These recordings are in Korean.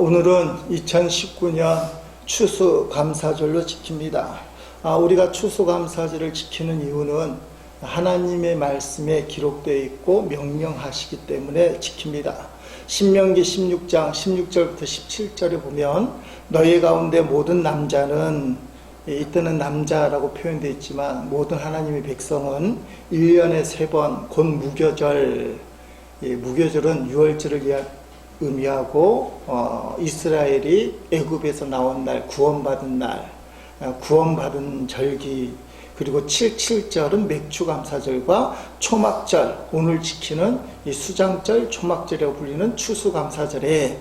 오늘은 2019년 추수감사절로 지킵니다. 우리가 추수감사절을 지키는 이유는 하나님의 말씀에 기록되어 있고 명령하시기 때문에 지킵니다. 신명기 16장 16절부터 17절에 보면 너희 가운데 모든 남자는, 이때는 남자라고 표현되어 있지만 모든 하나님의 백성은 1년에 3번 곧 무교절, 무교절은 유월절을 의미하고 이스라엘이 애굽에서 나온 날, 구원받은 날, 구원받은 절기, 그리고 77절은 맥주감사절과 초막절, 오늘 지키는 이 수장절, 초막절이라고 불리는 추수감사절에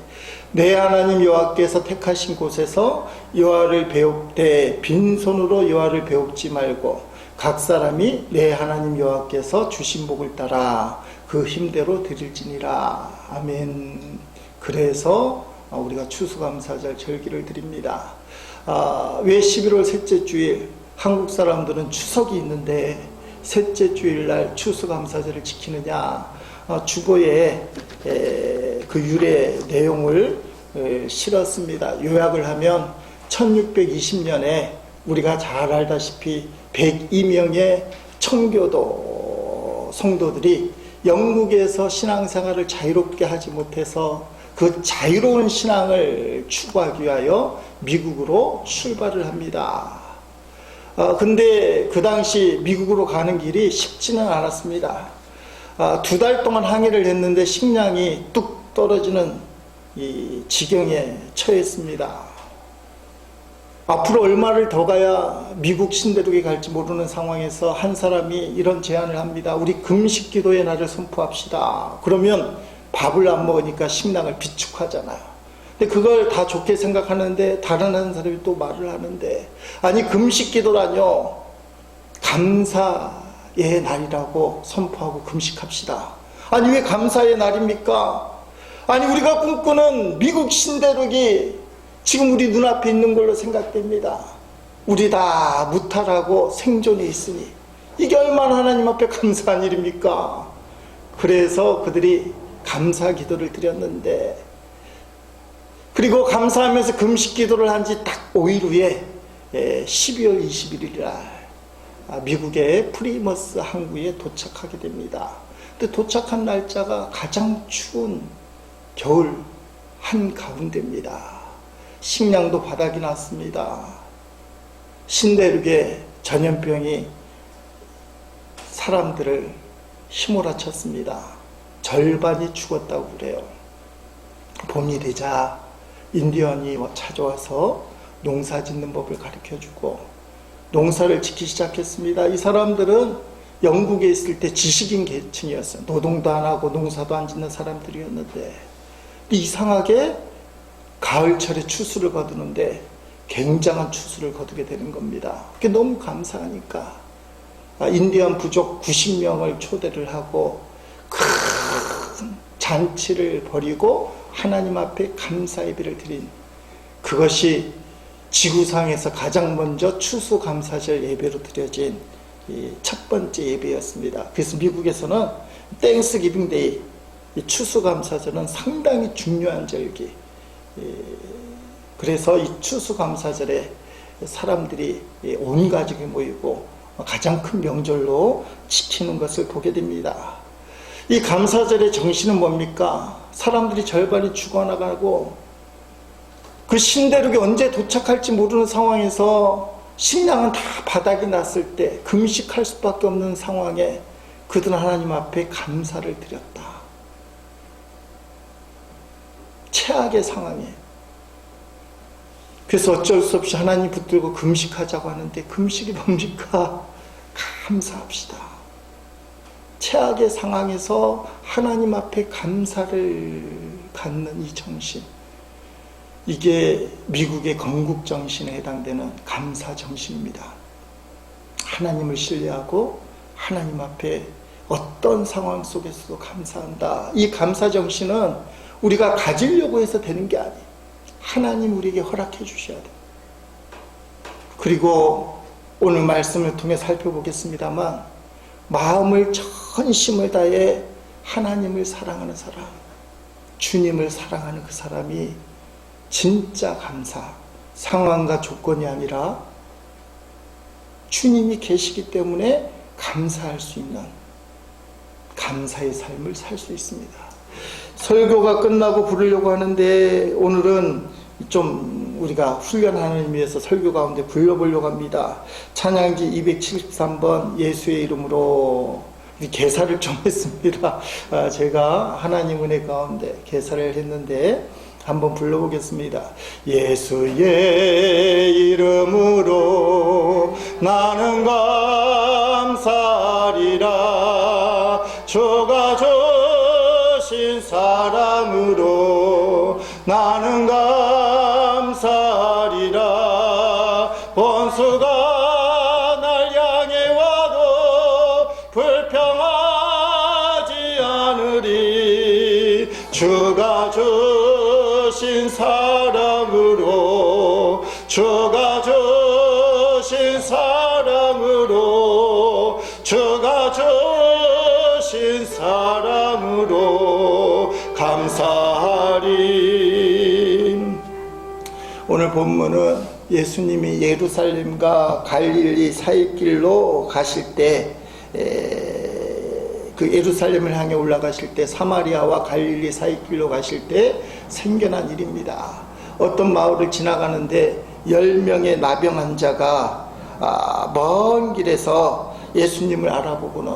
내 하나님 여호와께서 택하신 곳에서 여호와를 배울 때 빈손으로 여호와를 배웁지 말고 각 사람이 내 하나님 여호와께서 주신 복을 따라 그 힘대로 드릴지니라. 아멘. 그래서 우리가 추수감사절 절기를 드립니다. 왜 11월 셋째 주일, 한국 사람들은 추석이 있는데 셋째 주일날 추수감사절을 지키느냐? 주보에 그 유래 내용을 실었습니다. 요약을 하면 1620년에 우리가 잘 알다시피 102명의 청교도 성도들이 영국에서 신앙생활을 자유롭게 하지 못해서 그 자유로운 신앙을 추구하기 위하여 미국으로 출발을 합니다. 근데 그 당시 미국으로 가는 길이 쉽지는 않았습니다. 2달 동안 항해를 했는데 식량이 뚝 떨어지는 이 지경에 처했습니다. 앞으로 얼마를 더 가야 미국 신대륙에 갈지 모르는 상황에서 한 사람이 이런 제안을 합니다. 우리 금식 기도의 날을 선포합시다. 그러면 밥을 안 먹으니까 식량을 비축하잖아요. 근데 그걸 다 좋게 생각하는데 다른 한 사람이 또 말을 하는데, 아니 금식 기도라뇨, 감사의 날이라고 선포하고 금식합시다. 아니 왜 감사의 날입니까? 아니 우리가 꿈꾸는 미국 신대륙이 지금 우리 눈앞에 있는 걸로 생각됩니다. 우리 다 무탈하고 생존이 있으니 이게 얼마나 하나님 앞에 감사한 일입니까? 그래서 그들이 감사 기도를 드렸는데, 그리고 감사하면서 금식 기도를 한 지 딱 5일 후에 12월 21일 날 미국의 프리머스 항구에 도착하게 됩니다. 근데 도착한 날짜가 가장 추운 겨울 한가운데입니다. 식량도 바닥이 났습니다. 신대륙의 전염병이 사람들을 휘몰아쳤습니다. 절반이 죽었다고 그래요. 봄이 되자 인디언이 찾아와서 농사 짓는 법을 가르쳐주고 농사를 짓기 시작했습니다. 이 사람들은 영국에 있을 때 지식인 계층이었어요. 노동도 안 하고 농사도 안 짓는 사람들이었는데 이상하게 가을철에 추수를 거두는데 굉장한 추수를 거두게 되는 겁니다. 그게 너무 감사하니까 인디언 부족 90명을 초대를 하고 큰 잔치를 벌이고 하나님 앞에 감사 예배를 드린, 그것이 지구상에서 가장 먼저 추수감사절 예배로 드려진 첫 번째 예배였습니다. 그래서 미국에서는 땡스기빙 데이, 추수감사절은 상당히 중요한 절기. 그래서 이 추수감사절에 사람들이 온 가족이 모이고 가장 큰 명절로 지키는 것을 보게 됩니다. 이 감사절의 정신은 뭡니까? 사람들이 절반이 죽어나가고 그 신대륙에 언제 도착할지 모르는 상황에서 식량은 다 바닥이 났을 때 금식할 수밖에 없는 상황에 그들은 하나님 앞에 감사를 드렸다. 최악의 상황에. 그래서 어쩔 수 없이 하나님 붙들고 금식하자고 하는데 금식이 뭡니까? 감사합시다. 최악의 상황에서 하나님 앞에 감사를 갖는 이 정신, 이게 미국의 건국 정신에 해당되는 감사 정신입니다. 하나님을 신뢰하고 하나님 앞에 어떤 상황 속에서도 감사한다. 이 감사 정신은 우리가 가지려고 해서 되는 게 아니에요. 하나님 우리에게 허락해 주셔야 돼요. 그리고 오늘 말씀을 통해 살펴보겠습니다만, 마음을 전심을 다해 하나님을 사랑하는 사람, 주님을 사랑하는 그 사람이 진짜 감사. 상황과 조건이 아니라 주님이 계시기 때문에 감사할 수 있는 감사의 삶을 살 수 있습니다. 설교가 끝나고 부르려고 하는데 오늘은 좀 우리가 훈련하는 의미에서 설교 가운데 불러보려고 합니다. 찬양기 273번 예수의 이름으로 개사를 좀 했습니다. 제가 하나님 은혜 가운데 개사를 했는데 한번 불러보겠습니다. 예수의 이름으로 나는 감사하리라. 주가 주신 사랑으로 나는 감사하리라. 원수가 날 향해 와도 불평하지 않으리. 주가 주신 사랑으로 주가 주신 사랑으로 주가 주신 사랑으로 감사하리. 오늘 본문은 예수님이 예루살렘과 갈릴리 사이길로 가실 때 그 예루살렘을 향해 올라가실 때 사마리아와 갈릴리 사이길로 가실 때 생겨난 일입니다. 어떤 마을을 지나가는데 10명의 나병 환자가 먼 길에서 예수님을 알아보고는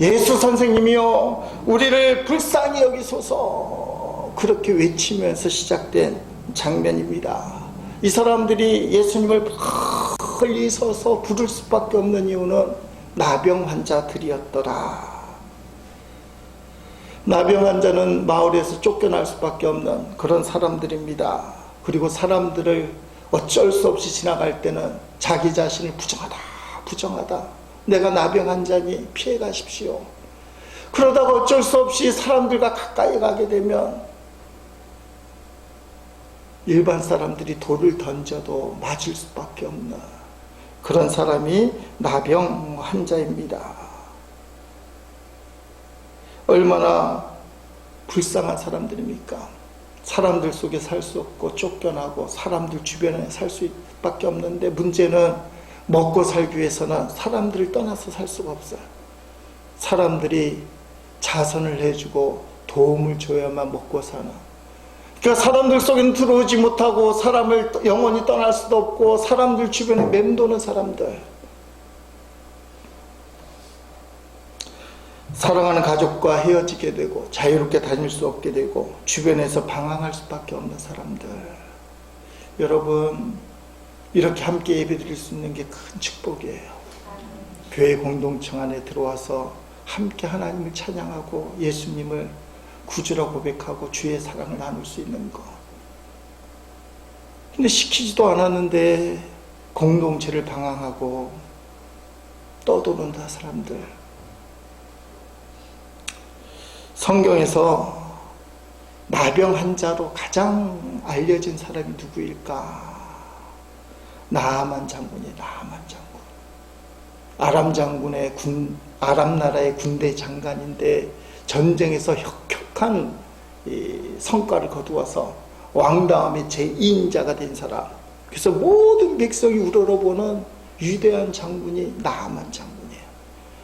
예수 선생님이요 우리를 불쌍히 여기소서 그렇게 외치면서 시작된 장면입니다. 이 사람들이 예수님을 멀리 서서 부를 수밖에 없는 이유는 나병 환자들이었더라. 나병 환자는 마을에서 쫓겨날 수밖에 없는 그런 사람들입니다. 그리고 사람들을 어쩔 수 없이 지나갈 때는 자기 자신을 부정하다. 내가 나병 환자니 피해 가십시오. 그러다가 어쩔 수 없이 사람들과 가까이 가게 되면 일반 사람들이 돌을 던져도 맞을 수밖에 없는 그런 사람이 나병 환자입니다. 얼마나 불쌍한 사람들입니까? 사람들 속에 살 수 없고 쫓겨나고 사람들 주변에 살 수밖에 없는데 문제는 먹고 살기 위해서는 사람들을 떠나서 살 수가 없어요. 사람들이 자선을 해주고 도움을 줘야만 먹고 사는. 그러니까 사람들 속에는 들어오지 못하고 사람을 영원히 떠날 수도 없고 사람들 주변에 맴도는 사람들. 사랑하는 가족과 헤어지게 되고 자유롭게 다닐 수 없게 되고 주변에서 방황할 수밖에 없는 사람들. 여러분 이렇게 함께 예배드릴 수 있는 게 큰 축복이에요. 교회 공동체 안에 들어와서 함께 하나님을 찬양하고 예수님을 구주라 고백하고 주의 사랑을 나눌 수 있는 것. 근데 시키지도 않았는데 공동체를 방황하고 떠도는다 사람들. 성경에서 나병 환자로 가장 알려진 사람이 누구일까? 나아만 장군이에요. 나아만 장군. 아람 나라의 군대 장관인데 전쟁에서 혁혁한 성과를 거두어서 왕다음에 제2인자가 된 사람. 그래서 모든 백성이 우러러보는 위대한 장군이 나아만 장군이에요.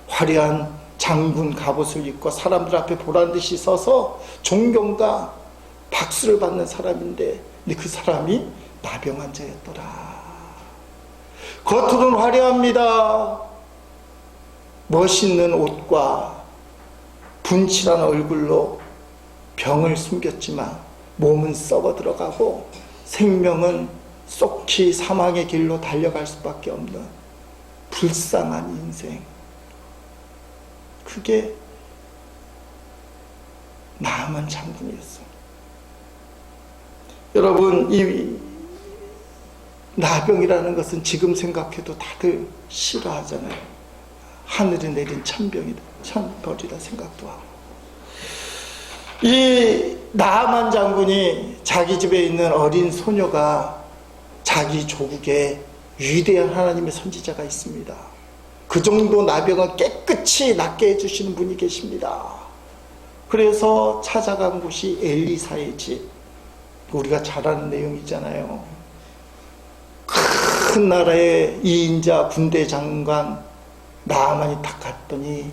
화려한 장군 갑옷을 입고 사람들 앞에 보란듯이 서서 존경과 박수를 받는 사람인데 근데 그 사람이 나병 환자였더라. 겉으로는 화려합니다. 멋있는 옷과 분칠한 얼굴로 병을 숨겼지만 몸은 썩어 들어가고 생명은 쏙히 사망의 길로 달려갈 수밖에 없는 불쌍한 인생. 그게 나아만 장군이었어요. 여러분 이 나병이라는 것은 지금 생각해도 다들 싫어하잖아요. 하늘에 내린 천병이다. 천벌이다 생각도 하고. 이 나아만 장군이 자기 집에 있는 어린 소녀가 자기 조국에 위대한 하나님의 선지자가 있습니다. 그 정도 나병은 깨끗이 낫게 해주시는 분이 계십니다. 그래서 찾아간 곳이 엘리사의 집. 우리가 잘 아는 내용이잖아요. 큰 나라의 2인자 군대 장관 나아만이 딱 갔더니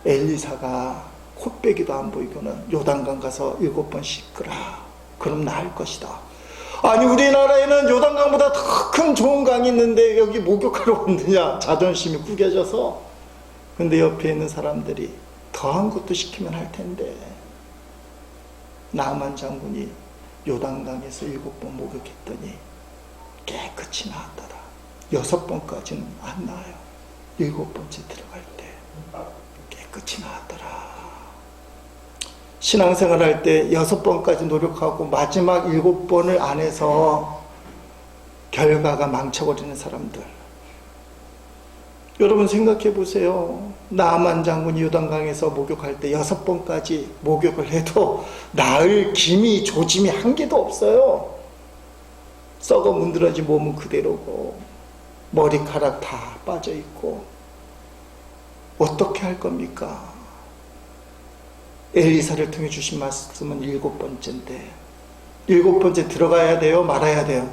엘리사가 코빼기도 안 보이고는 요단강 가서 7번 씻거라. 그럼 나을 것이다. 아니 우리나라에는 요단강보다 더 큰 좋은 강이 있는데 여기 목욕하러 왔느냐. 자존심이 구겨져서. 근데 옆에 있는 사람들이 더한 것도 시키면 할 텐데 나아만 장군이 요단강에서 7번 목욕했더니 깨끗이 나았더라. 6번까지는 안 나아요. 7번째 들어갈 때 깨끗이 나았더라. 신앙생활 할 때 6번까지 노력하고 마지막 7번을 안 해서 결과가 망쳐버리는 사람들. 여러분 생각해 보세요. 나아만 장군이 요단강에서 목욕할 때 6번까지 목욕을 해도 나을 기미, 조짐이 한 개도 없어요. 썩어 문드러진 몸은 그대로고 머리카락 다 빠져있고 어떻게 할 겁니까? 엘리사를 통해 주신 말씀은 7번째인데 7번째 들어가야 돼요? 말아야 돼요?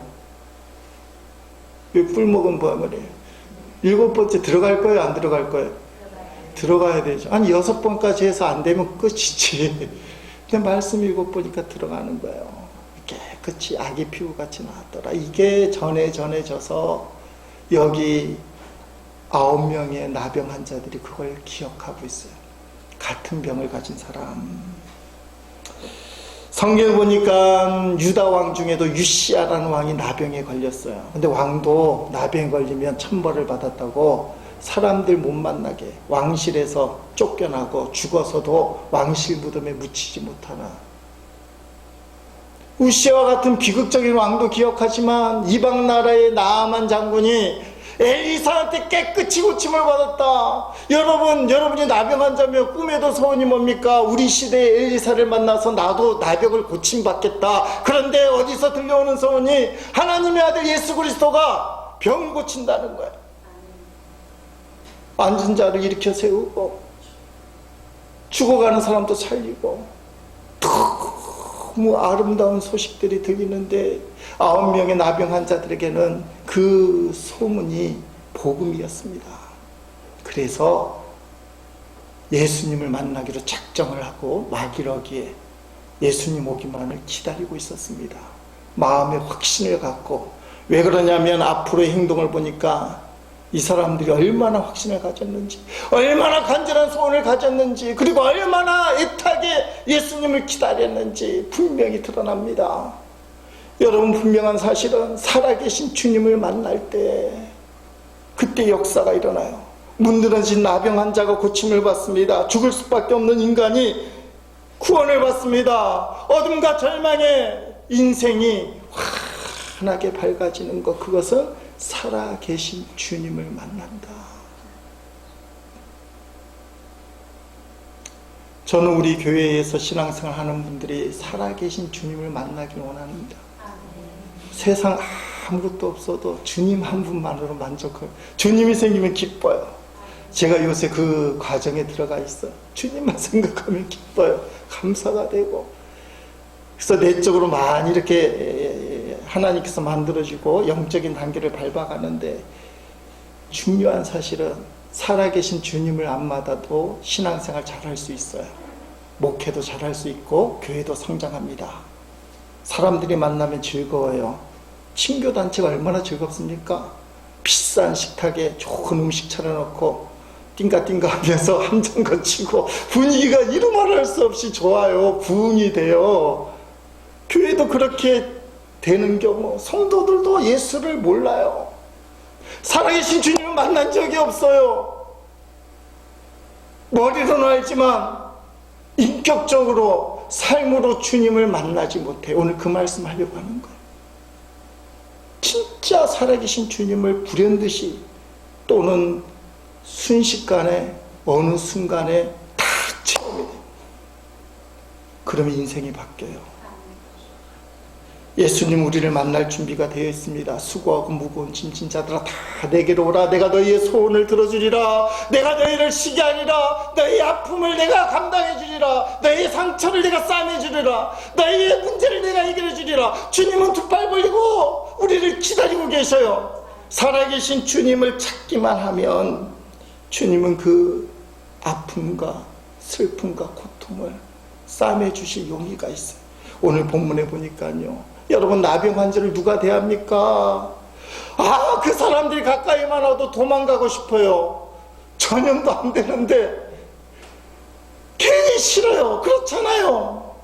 왜 꿀먹은 보아머리예요? 7번째 들어갈 거예요? 안 들어갈 거예요? 들어가야 되죠. 아니 6번까지 해서 안 되면 끝이지. 근데 말씀 7번이니까 들어가는 거예요. 깨끗이 아기 피부같이 나왔더라. 이게 전해져서 여기 9명의 나병 환자들이 그걸 기억하고 있어요. 같은 병을 가진 사람. 성경에 보니까 유다 왕 중에도 유시아라는 왕이 나병에 걸렸어요. 근데 왕도 나병에 걸리면 천벌을 받았다고 사람들 못 만나게 왕실에서 쫓겨나고 죽어서도 왕실 무덤에 묻히지 못하나. 우시아와 같은 비극적인 왕도 기억하지만 이방 나라의 나아만 장군이 엘리사한테 깨끗이 고침을 받았다. 여러분이 나병 환자며 꿈에도 소원이 뭡니까? 우리 시대의 엘리사를 만나서 나도 나병을 고침받겠다. 그런데 어디서 들려오는 소원이 하나님의 아들 예수 그리스도가 병을 고친다는 거예요. 앉은 자를 일으켜 세우고 죽어가는 사람도 살리고 너무 아름다운 소식들이 들리는데 9명의 나병 환자들에게는 그 소문이 복음이었습니다. 그래서 예수님을 만나기로 작정을 하고 마귀러기에 예수님 오기만을 기다리고 있었습니다. 마음의 확신을 갖고. 왜 그러냐면 앞으로의 행동을 보니까 이 사람들이 얼마나 확신을 가졌는지, 얼마나 간절한 소원을 가졌는지, 그리고 얼마나 애타게 예수님을 기다렸는지 분명히 드러납니다. 여러분, 분명한 사실은 살아계신 주님을 만날 때 그때 역사가 일어나요. 문드러진 나병 환자가 고침을 받습니다. 죽을 수밖에 없는 인간이 구원을 받습니다. 어둠과 절망의 인생이 환하게 밝아지는 것, 그것은 살아계신 주님을 만난다. 저는 우리 교회에서 신앙생활 하는 분들이 살아계신 주님을 만나길 원합니다. 세상 아무것도 없어도 주님 한 분만으로 만족해요. 주님이 생기면 기뻐요. 제가 요새 그 과정에 들어가 있어요. 주님만 생각하면 기뻐요. 감사가 되고. 그래서 내적으로 많이 이렇게 하나님께서 만들어주고 영적인 단계를 밟아가는데, 중요한 사실은 살아계신 주님을 안 만나도 신앙생활 잘할 수 있어요. 목회도 잘할 수 있고 교회도 성장합니다. 사람들이 만나면 즐거워요. 친교단체가 얼마나 즐겁습니까? 비싼 식탁에 좋은 음식 차려놓고 띵가띵가 하면서 한잔 거치고 분위기가 이루 말할 수 없이 좋아요. 부흥이 돼요. 교회도 그렇게 되는 경우 성도들도 예수를 몰라요. 살아계신 주님을 만난 적이 없어요. 머리로는 알지만 인격적으로 삶으로 주님을 만나지 못해. 오늘 그 말씀 하려고 하는 거예요. 진짜 살아계신 주님을 불현듯이 또는 순식간에 어느 순간에 다 체험이 돼요. 그러면 인생이 바뀌어요. 예수님 우리를 만날 준비가 되어 있습니다. 수고하고 무거운 짐진 자들아 다 내게로 오라. 내가 너희의 소원을 들어주리라. 내가 너희를 쉬게 하리라. 너희의 아픔을 내가 감당해 주리라. 너희의 상처를 내가 싸매 주리라. 너희의 문제를 내가 해결해 주리라. 없습니다. 주님은 두 팔 벌리고 우리를 기다리고 계셔요. 살아계신 주님을 찾기만 하면 주님은 그 아픔과 슬픔과 고통을 싸매 주실 용의가 있어요. 오늘 본문에 보니까요, 여러분, 나병 환자를 누가 대합니까? 그 사람들이 가까이만 와도 도망가고 싶어요. 전염도 안 되는데 괜히 싫어요. 그렇잖아요.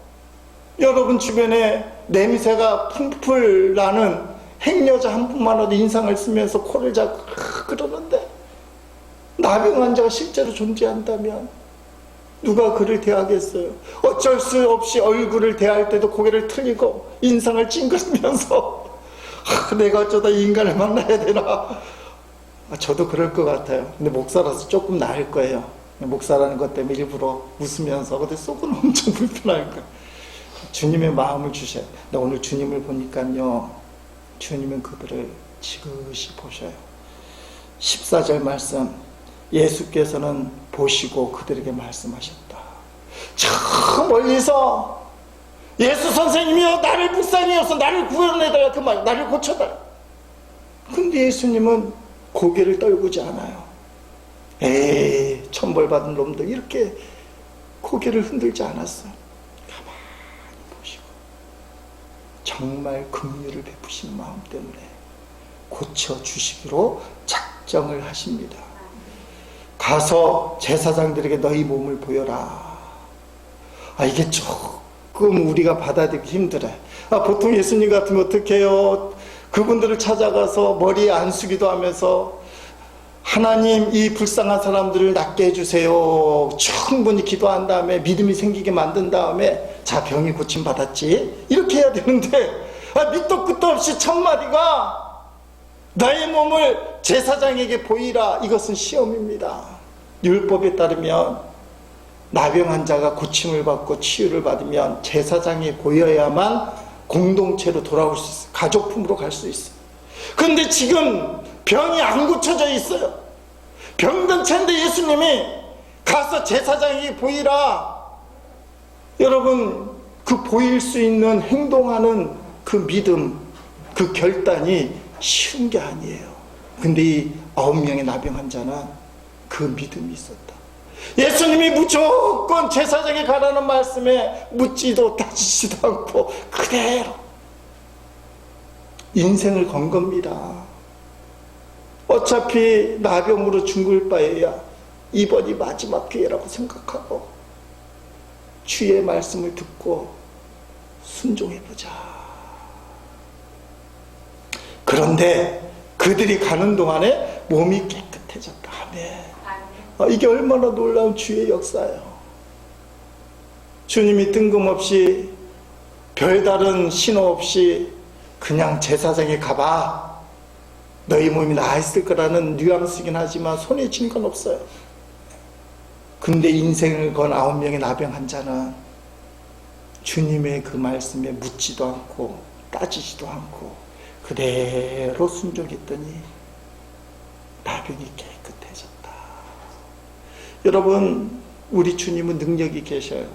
여러분 주변에 냄새가 풀풀 나는 행여자 한 분만 와도 인상을 쓰면서 코를 잡고 그러는데, 나병 환자가 실제로 존재한다면 누가 그를 대하겠어요? 어쩔 수 없이 얼굴을 대할 때도 고개를 틀리고 인상을 찡그리면서 내가 어쩌다 이 인간을 만나야 되나. 저도 그럴 것 같아요. 근데 목사라서 조금 나을 거예요. 목사라는 것 때문에 일부러 웃으면서, 근데 속은 엄청 불편할 거예요. 주님의 마음을 주셔요. 근데 오늘 주님을 보니까요, 주님은 그들을 지그시 보셔요. 14절 말씀, 예수께서는 보시고 그들에게 말씀하셨다. 저 멀리서 예수 선생님이여, 나를 불쌍히 여서 나를 구원해달라, 그 말, 나를 고쳐달라. 근데 예수님은 고개를 떨구지 않아요. 에이, 천벌받은 놈들, 이렇게 고개를 흔들지 않았어요. 가만히 보시고 정말 긍휼을 베푸신 마음 때문에 고쳐주시기로 작정을 하십니다. 가서 제사장들에게 너희 몸을 보여라. 이게 조금 우리가 받아들이기 힘들어요. 보통 예수님 같으면 어떻게 해요? 그분들을 찾아가서 머리에 안수기도 하면서, 하나님, 이 불쌍한 사람들을 낫게 해주세요. 충분히 기도한 다음에 믿음이 생기게 만든 다음에, 자, 병이 고침받았지, 이렇게 해야 되는데, 밑도 끝도 없이 첫마디가 나의 몸을 제사장에게 보이라. 이것은 시험입니다. 율법에 따르면 나병 환자가 고침을 받고 치유를 받으면 제사장이 보여야만 공동체로 돌아올 수 있어요. 가족품으로 갈 수 있어요. 그런데 지금 병이 안 고쳐져 있어요. 병든 채인데 예수님이 가서 제사장에게 보이라. 여러분, 그 보일 수 있는 행동하는 그 믿음, 그 결단이 쉬운 게 아니에요. 근데 이 9명의 나병 환자는 그 믿음이 있었다. 예수님이 무조건 제사장에 가라는 말씀에 묻지도 따지지도 않고 그대로 인생을 건 겁니다. 어차피 나병으로 죽을 바에야 이번이 마지막 기회라고 생각하고 주의 말씀을 듣고 순종해보자. 그런데 그들이 가는 동안에 몸이 깨끗해졌다. 아멘. 이게 얼마나 놀라운 주의 역사예요. 주님이 뜬금없이 별다른 신호 없이 그냥 제사장에 가봐, 너희 몸이 나아 있을 거라는 뉘앙스이긴 하지만 손에 쥔 건 없어요. 근데 인생을 건 9명의 나병 환자는 주님의 그 말씀에 묻지도 않고 따지지도 않고 그대로 순종했더니 나병이 깨끗해졌다. 여러분, 우리 주님은 능력이 계셔요.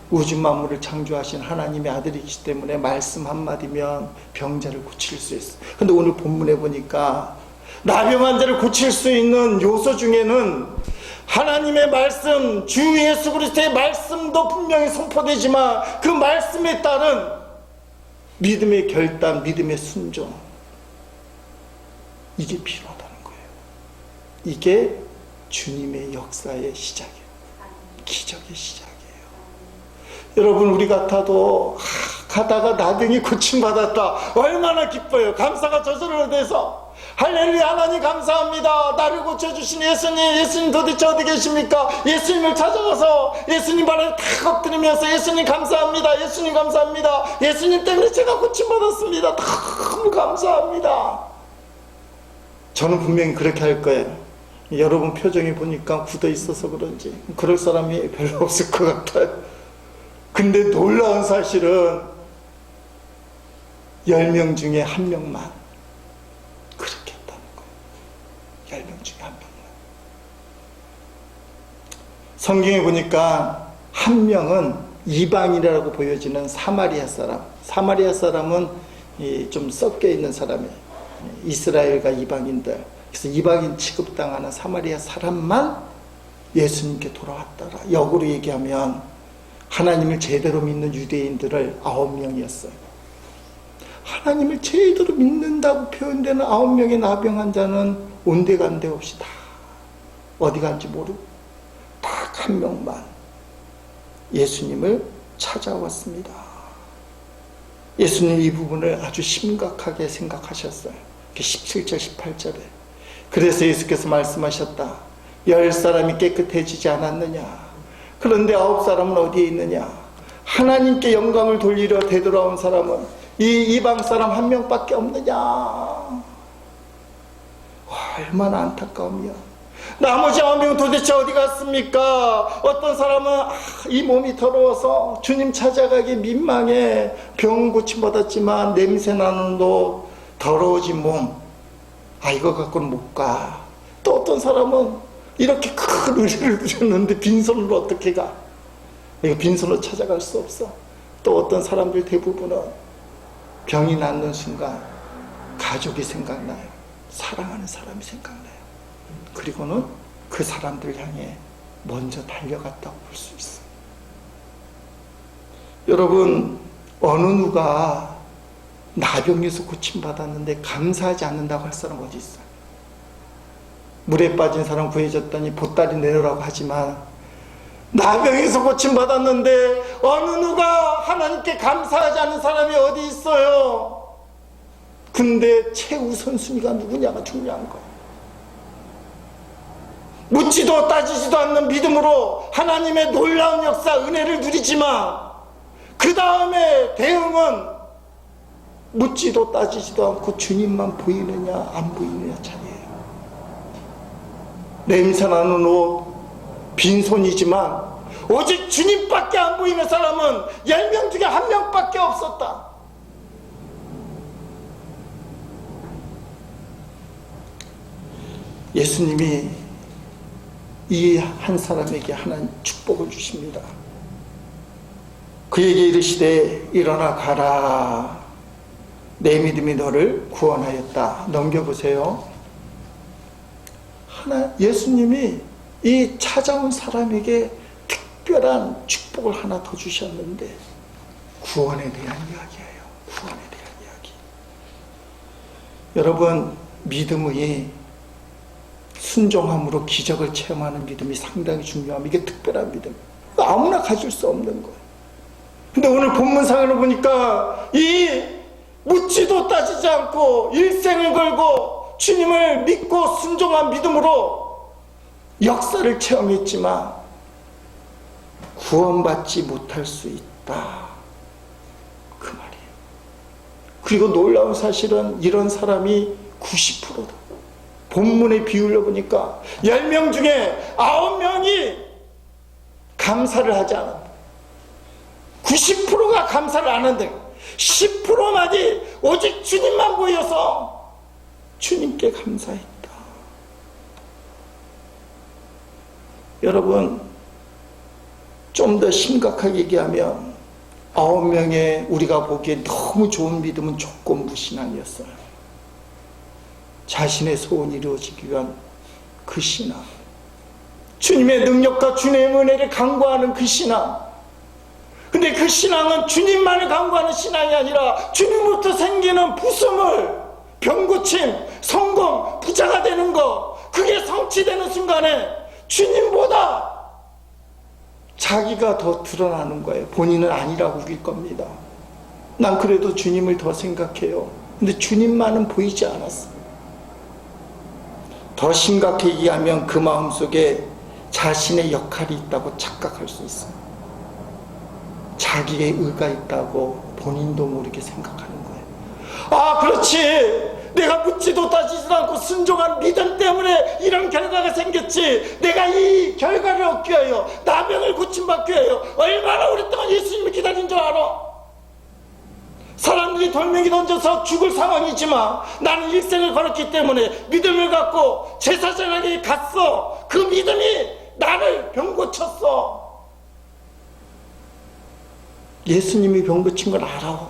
우주 만물을 창조하신 하나님의 아들이기 때문에 말씀 한마디면 병자를 고칠 수 있어요. 근데 오늘 본문에 보니까 나병 환자를 고칠 수 있는 요소 중에는 하나님의 말씀, 주 예수 그리스도의 말씀도 분명히 선포되지만 그 말씀에 따른 믿음의 결단, 믿음의 순종, 이게 필요하다는 거예요. 이게 주님의 역사의 시작이에요. 기적의 시작이에요. 여러분, 우리 같아도 가다가 나병이 고침받았다. 얼마나 기뻐요. 감사가 저절로 돼서 할렐루야, 하나님 감사합니다. 나를 고쳐주신 예수님 도대체 어디 계십니까? 예수님을 찾아가서 예수님 발에 탁 엎드리면서 예수님 감사합니다. 예수님 감사합니다. 예수님 때문에 제가 고침받았습니다. 너무 감사합니다. 저는 분명히 그렇게 할 거예요. 여러분 표정이 보니까 굳어 있어서 그런지 그럴 사람이 별로 없을 것 같아요. 근데 놀라운 사실은 10명 중에 1명만 그렇게 했다는 거예요. 10명 중에 1명만. 성경에 보니까 1명은 이방인이라고 보여지는 사마리아 사람. 사마리아 사람은 좀 섞여 있는 사람이 이스라엘과 이방인들, 그래서 이방인 취급당하는 사마리아 사람만 예수님께 돌아왔더라. 역으로 얘기하면 하나님을 제대로 믿는 유대인들을 9명이었어요. 하나님을 제대로 믿는다고 표현되는 9명의 나병 환자는 온데간데 없이 다 어디 간지 모르고 딱 한 명만 예수님을 찾아왔습니다. 예수님 이 부분을 아주 심각하게 생각하셨어요. 17절 18절에 그래서 예수께서 말씀하셨다. 10사람이 깨끗해지지 않았느냐? 그런데 9사람은 어디에 있느냐? 하나님께 영광을 돌리려 되돌아온 사람은 이 이방 사람 한 명밖에 없느냐? 얼마나 안타까우며 나머지 9명 도대체 어디 갔습니까? 어떤 사람은 이 몸이 더러워서 주님 찾아가기 민망해 병 고침받았지만 냄새나는 옷, 더러워진 몸, 이거 갖고는 못 가. 또 어떤 사람은 이렇게 큰 의뢰를 주셨는데 빈손으로 어떻게 가? 이거 빈손으로 찾아갈 수 없어. 또 어떤 사람들 대부분은 병이 낫는 순간 가족이 생각나요. 사랑하는 사람이 생각나요. 그리고는 그 사람들 향해 먼저 달려갔다고 볼 수 있어요. 여러분, 어느 누가 나병에서 고침받았는데 감사하지 않는다고 할 사람 어디 있어요? 물에 빠진 사람 구해줬더니 보따리 내놓으라고 하지만 나병에서 고침받았는데 어느 누가 하나님께 감사하지 않는 사람이 어디 있어요? 근데 최우선순위가 누구냐가 중요한 거예요. 묻지도 따지지도 않는 믿음으로 하나님의 놀라운 역사, 은혜를 누리지만 그 다음에 대응은 묻지도 따지지도 않고 주님만 보이느냐 안 보이느냐 차이예요. 냄새나는 옷, 빈손이지만 오직 주님밖에 안 보이는 사람은 10명 중에 1명밖에 없었다. 예수님이 이 한 사람에게 하나님 축복을 주십니다. 그에게 이르시되 일어나 가라. 내 믿음이 너를 구원하였다. 넘겨보세요. 예수님이 이 찾아온 사람에게 특별한 축복을 하나 더 주셨는데 구원에 대한 이야기예요. 구원에 대한 이야기. 여러분, 믿음의 순종함으로 기적을 체험하는 믿음이 상당히 중요합니다. 이게 특별한 믿음. 아무나 가질 수 없는 거예요. 근데 오늘 본문상을 보니까 이 묻지도 따지지 않고 일생을 걸고 주님을 믿고 순종한 믿음으로 역사를 체험했지만 구원받지 못할 수 있다. 그 말이에요. 그리고 놀라운 사실은 이런 사람이 90%다. 본문의 비율로 보니까 10명 중에 9명이 감사를 하지 않았다. 90%가 감사를 안 한다. 10%만이 오직 주님만 보여서 주님께 감사했다. 여러분, 좀 더 심각하게 얘기하면 9명의 우리가 보기에 너무 좋은 믿음은 조건부신앙이었어요. 자신의 소원이 이루어지기 위한 그 신앙, 주님의 능력과 주님의 은혜를 간구하는 그 신앙. 근데 그 신앙은 주님만을 간구하는 신앙이 아니라 주님부터 생기는 부수물, 병고침, 성공, 부자가 되는 것, 그게 성취되는 순간에 주님보다 자기가 더 드러나는 거예요. 본인은 아니라고 우길 겁니다. 난 그래도 주님을 더 생각해요. 근데 주님만은 보이지 않았어. 더 심각하게 얘기하면 그 마음속에 자신의 역할이 있다고 착각할 수 있어요. 자기의 의가 있다고 본인도 모르게 생각하는 거예요. 그렇지. 내가 묻지도 따지지도 않고 순종한 믿음 때문에 이런 결과가 생겼지. 내가 이 결과를 얻기 위하여, 나병을 고침받기 위하여 얼마나 오랫동안 예수님을 기다린 줄 알아? 사람들이 돌멩이 던져서 죽을 상황이지만 나는 일생을 걸었기 때문에 믿음을 갖고 제사장에게 갔어. 그 믿음이 나를 병 고쳤어. 예수님이 병 고친 걸 알아.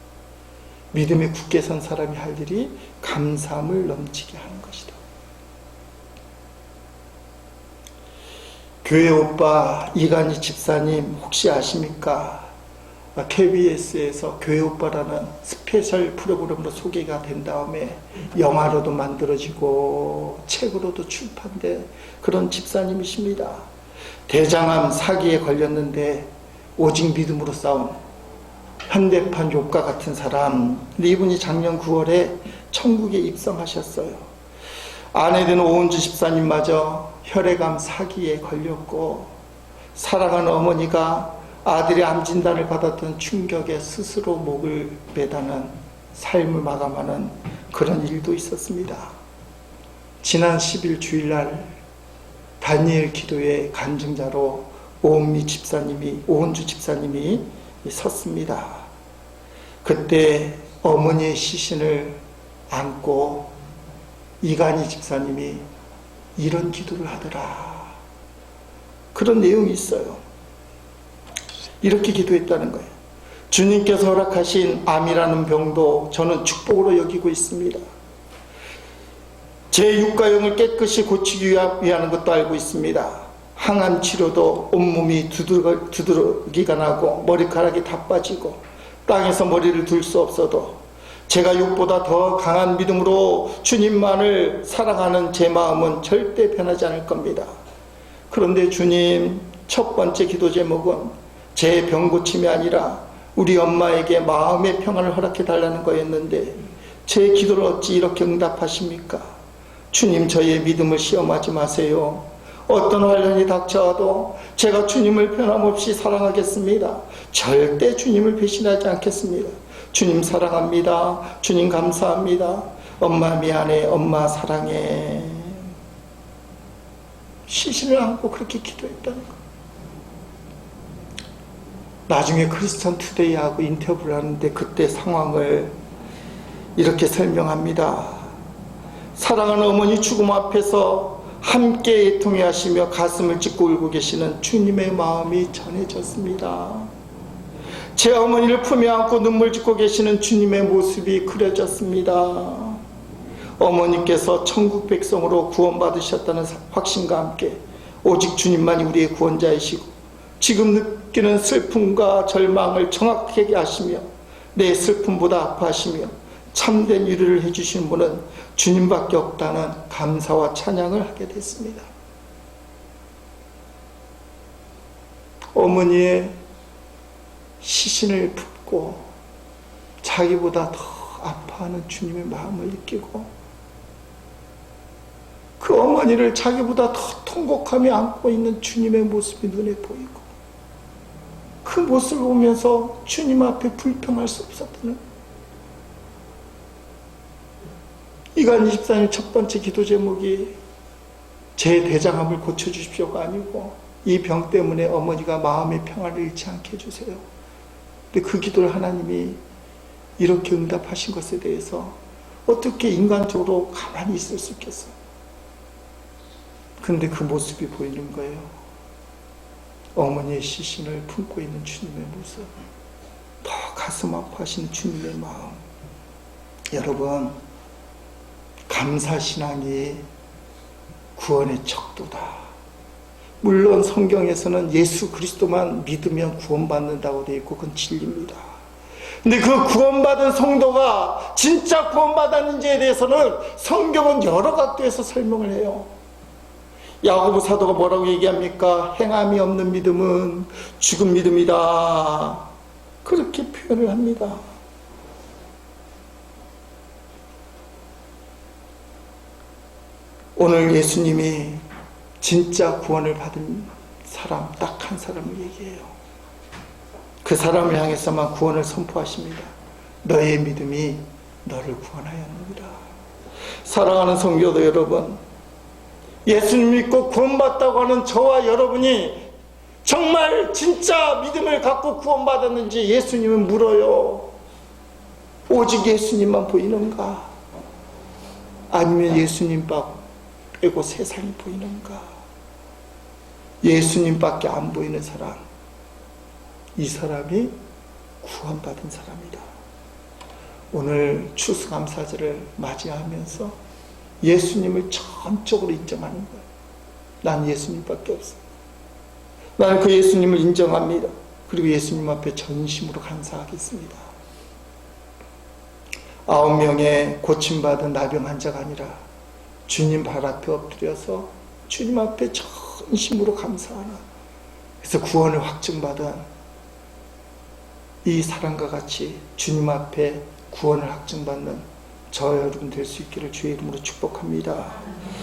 믿음에 굳게 선 사람이 할 일이 감사함을 넘치게 하는 것이다. 교회 오빠 이간희 집사님 혹시 아십니까? KBS에서 교회 오빠라는 스페셜 프로그램으로 소개가 된 다음에 영화로도 만들어지고 책으로도 출판된 그런 집사님이십니다. 대장암 사기에 걸렸는데 오직 믿음으로 싸운 현대판 욕과 같은 사람. 근데 이분이 작년 9월에 천국에 입성하셨어요. 아내된 오은주 집사님마저 혈액암 사기에 걸렸고, 사랑하는 어머니가 아들의 암 진단을 받았던 충격에 스스로 목을 매다는 삶을 마감하는 그런 일도 있었습니다. 지난 10일 주일날 다니엘 기도의 간증자로 오은주 집사님이 섰습니다. 그때 어머니의 시신을 안고 이간희 집사님이 이런 기도를 하더라. 그런 내용이 있어요. 이렇게 기도했다는 거예요. 주님께서 허락하신 암이라는 병도 저는 축복으로 여기고 있습니다. 제 육과 영을 깨끗이 고치기 위하는 것도 알고 있습니다. 항암 치료도 온몸이 두드러기가 나고 머리카락이 다 빠지고 땅에서 머리를 들 수 없어도 제가 육보다 더 강한 믿음으로 주님만을 사랑하는 제 마음은 절대 변하지 않을 겁니다. 그런데 주님, 첫 번째 기도 제목은 제 병 고침이 아니라 우리 엄마에게 마음의 평안을 허락해 달라는 거였는데 제 기도를 어찌 이렇게 응답하십니까? 주님, 저의 믿음을 시험하지 마세요. 어떤 환란이 닥쳐와도 제가 주님을 변함없이 사랑하겠습니다. 절대 주님을 배신하지 않겠습니다. 주님 사랑합니다. 주님 감사합니다. 엄마 미안해. 엄마 사랑해. 시신을 안고 그렇게 기도했다는 거. 나중에 크리스천 투데이하고 인터뷰를 하는데 그때 상황을 이렇게 설명합니다. 사랑하는 어머니 죽음 앞에서 함께 애통해 하시며 가슴을 찢고 울고 계시는 주님의 마음이 전해졌습니다. 제 어머니를 품에 안고 눈물 짓고 계시는 주님의 모습이 그려졌습니다. 어머니께서 천국 백성으로 구원받으셨다는 확신과 함께 오직 주님만이 우리의 구원자이시고 지금 느끼는 슬픔과 절망을 정확하게 아시며 내 슬픔보다 아파하시며 참된 위로를 해주시는 분은 주님밖에 없다는 감사와 찬양을 하게 됐습니다. 어머니의 시신을 품고 자기보다 더 아파하는 주님의 마음을 느끼고 그 어머니를 자기보다 더 통곡하며 안고 있는 주님의 모습이 눈에 보이고 그 모습을 보면서 주님 앞에 불평할 수 없었다는 이간희 집사님 첫 번째 기도 제목이 제 대장암을 고쳐주십시오가 아니고 이 병 때문에 어머니가 마음의 평안을 잃지 않게 해주세요. 근데 그 기도를 하나님이 이렇게 응답하신 것에 대해서 어떻게 인간적으로 가만히 있을 수 있겠어요? 근데 그 모습이 보이는 거예요. 어머니의 시신을 품고 있는 주님의 모습, 더 가슴 아파하시는 주님의 마음. 여러분, 감사신앙이 구원의 척도다. 물론 성경에서는 예수 그리스도만 믿으면 구원받는다고 되어 있고 그건 진리입니다. 근데 그 구원받은 성도가 진짜 구원받았는지에 대해서는 성경은 여러 각도에서 설명을 해요. 야고보 사도가 뭐라고 얘기합니까? 행함이 없는 믿음은 죽은 믿음이다. 그렇게 표현을 합니다. 오늘 예수님이 진짜 구원을 받은 사람, 딱 한 사람을 얘기해요. 그 사람을 향해서만 구원을 선포하십니다. 너의 믿음이 너를 구원하였느니라. 사랑하는 성도들 여러분, 예수님 믿고 구원받다고 하는 저와 여러분이 정말 진짜 믿음을 갖고 구원받았는지 예수님은 물어요. 오직 예수님만 보이는가? 아니면 예수님 빼고 세상이 보이는가? 예수님밖에 안 보이는 사람, 이 사람이 구원받은 사람이다. 오늘 추수감사절을 맞이하면서 예수님을 전적으로 인정하는 거예요. 난 예수님밖에 없어. 나는 그 예수님을 인정합니다. 그리고 예수님 앞에 전심으로 감사하겠습니다. 9명의 고침받은 나병 환자가 아니라 주님 발 앞에 엎드려서 주님 앞에 전심으로 감사하라. 그래서 구원을 확증받은 이 사람과 같이 주님 앞에 구원을 확증받는 저 여러분 될 수 있기를 주의 이름으로 축복합니다.